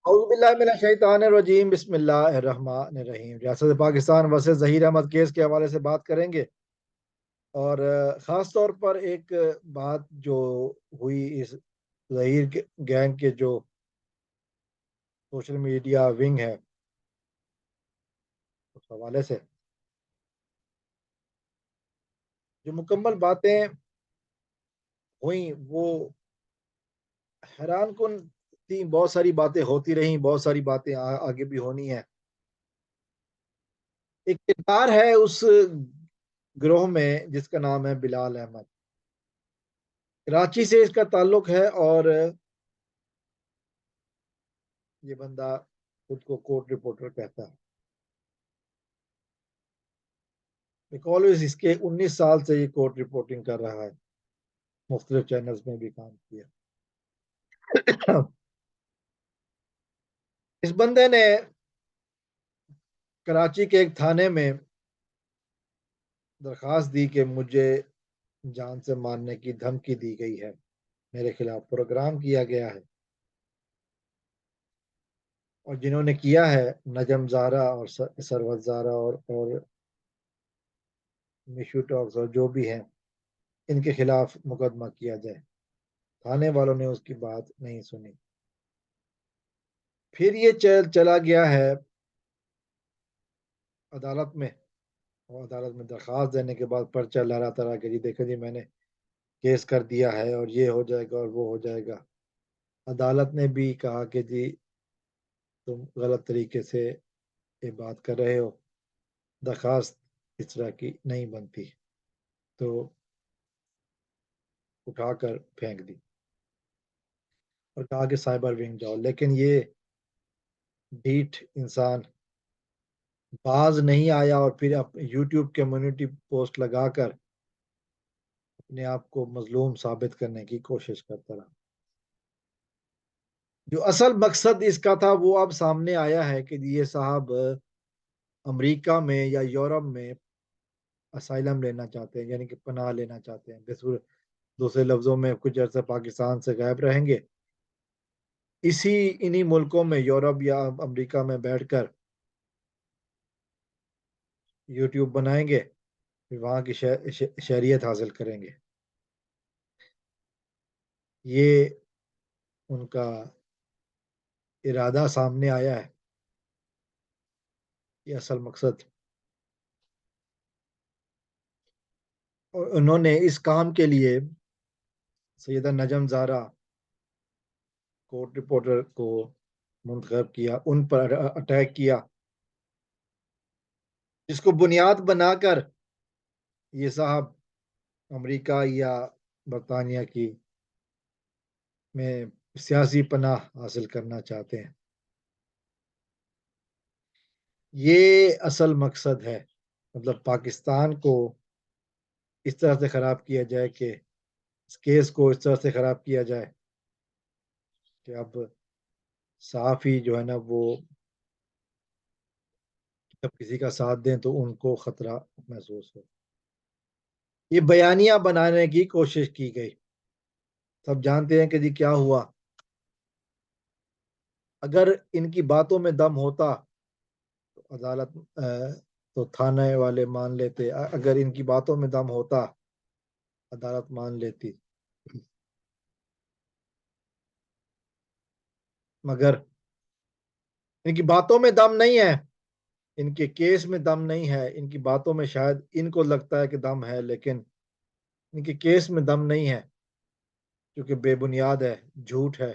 اعوذ باللہ من الشیطان الرجیم، بسم اللہ الرحمن الرحیم۔ ریاست پاکستان ورسز ظہیر احمد کیس کے حوالے سے بات کریں گے، اور خاص طور پر ایک بات جو ہوئی اس ظہیر گینگ کے جو سوشل میڈیا ونگ ہے اس حوالے سے جو مکمل باتیں ہوئیں وہ حیران کن تھی۔ بہت ساری باتیں ہوتی رہیں، بہت ساری باتیں آگے بھی ہونی ہیں۔ ایک کردار ہے اس گروہ میں جس کا نام ہے بلال احمد، کراچی سے اس کا تعلق ہے، اور یہ بندہ خود کو کورٹ رپورٹر کہتا ہے۔ آلویز اس کے 19 سال سے یہ کورٹ رپورٹنگ کر رہا ہے، مختلف چینلز میں بھی کام کیا۔ اس بندے نے کراچی کے ایک تھانے میں درخواست دی کہ مجھے جان سے مارنے کی دھمکی دی گئی ہے، میرے خلاف پروگرام کیا گیا ہے، اور جنہوں نے کیا ہے نجم زارا اور سروت زارا اور میشو ٹاکس اور جو بھی ہیں، ان کے خلاف مقدمہ کیا جائے۔ تھانے والوں نے اس کی بات نہیں سنی۔ پھر یہ چلا گیا ہے عدالت میں، اور عدالت میں درخواست دینے کے بعد پرچہ لہراتا رہا کہ جی دیکھیں جی میں نے کیس کر دیا ہے اور یہ ہو جائے گا اور وہ ہو جائے گا۔ عدالت نے بھی کہا کہ جی تم غلط طریقے سے یہ بات کر رہے ہو، درخواست اس طرح کی نہیں بنتی، تو اٹھا کر پھینک دی اور کہا کہ سائبر ونگ جاؤ۔ لیکن یہ ڈھیٹ انسان باز نہیں آیا، اور پھر یوٹیوب کمیونٹی پوسٹ لگا کر اپنے آپ کو مظلوم ثابت کرنے کی کوشش کرتا رہا۔ جو اصل مقصد اس کا تھا وہ اب سامنے آیا ہے کہ یہ صاحب امریکہ میں یا یورپ میں اسائلم لینا چاہتے ہیں، یعنی کہ پناہ لینا چاہتے ہیں۔ دوسرے لفظوں میں کچھ عرصہ پاکستان سے غائب رہیں گے، انہی ملکوں میں یورپ یا امریکہ میں بیٹھ کر یوٹیوب بنائیں گے، پھر وہاں کی شہریت حاصل کریں گے۔ یہ ان کا ارادہ سامنے آیا ہے، یہ اصل مقصد۔ اور انہوں نے اس کام کے لیے سیدہ نجم زارا کورٹ رپورٹر کو منتخب کیا، ان پر اٹیک کیا، جس کو بنیاد بنا کر یہ صاحب امریکہ یا برطانیہ کی میں سیاسی پناہ حاصل کرنا چاہتے ہیں۔ یہ اصل مقصد ہے، مطلب پاکستان کو اس طرح سے خراب کیا جائے، کہ اس کیس کو اس طرح سے خراب کیا جائے کہ اب صحافی جو ہے نا وہ جب کسی کا ساتھ دیں تو ان کو خطرہ محسوس ہو۔ یہ بیانیہ بنانے کی کوشش کی گئی۔ سب جانتے ہیں کہ جی کیا ہوا۔ اگر ان کی باتوں میں دم ہوتا تو عدالت تو تھانے والے مان لیتے، اگر ان کی باتوں میں دم ہوتا عدالت مان لیتی، مگر ان کی باتوں میں دم نہیں ہے، ان کے کیس میں دم نہیں ہے۔ ان کی باتوں میں شاید ان کو لگتا ہے کہ دم ہے، لیکن ان کے کیس میں دم نہیں ہے، کیونکہ بے بنیاد ہے، جھوٹ ہے۔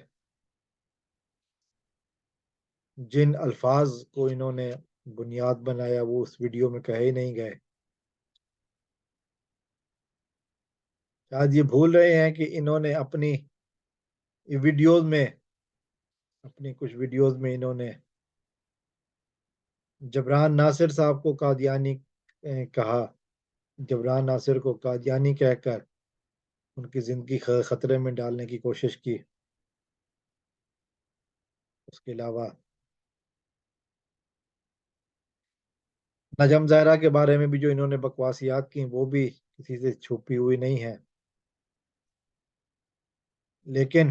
جن الفاظ کو انہوں نے بنیاد بنایا وہ اس ویڈیو میں کہے ہی نہیں گئے۔ شاید یہ بھول رہے ہیں کہ انہوں نے اپنی ویڈیوز میں، اپنی کچھ ویڈیوز میں انہوں نے جبران ناصر صاحب کو قادیانی کہا، جبران ناصر کو قادیانی کہہ کر ان کی زندگی خطرے میں ڈالنے کی کوشش کی۔ اس کے علاوہ نجم زہرا کے بارے میں بھی جو انہوں نے بکواسیات کی وہ بھی کسی سے چھپی ہوئی نہیں ہے۔ لیکن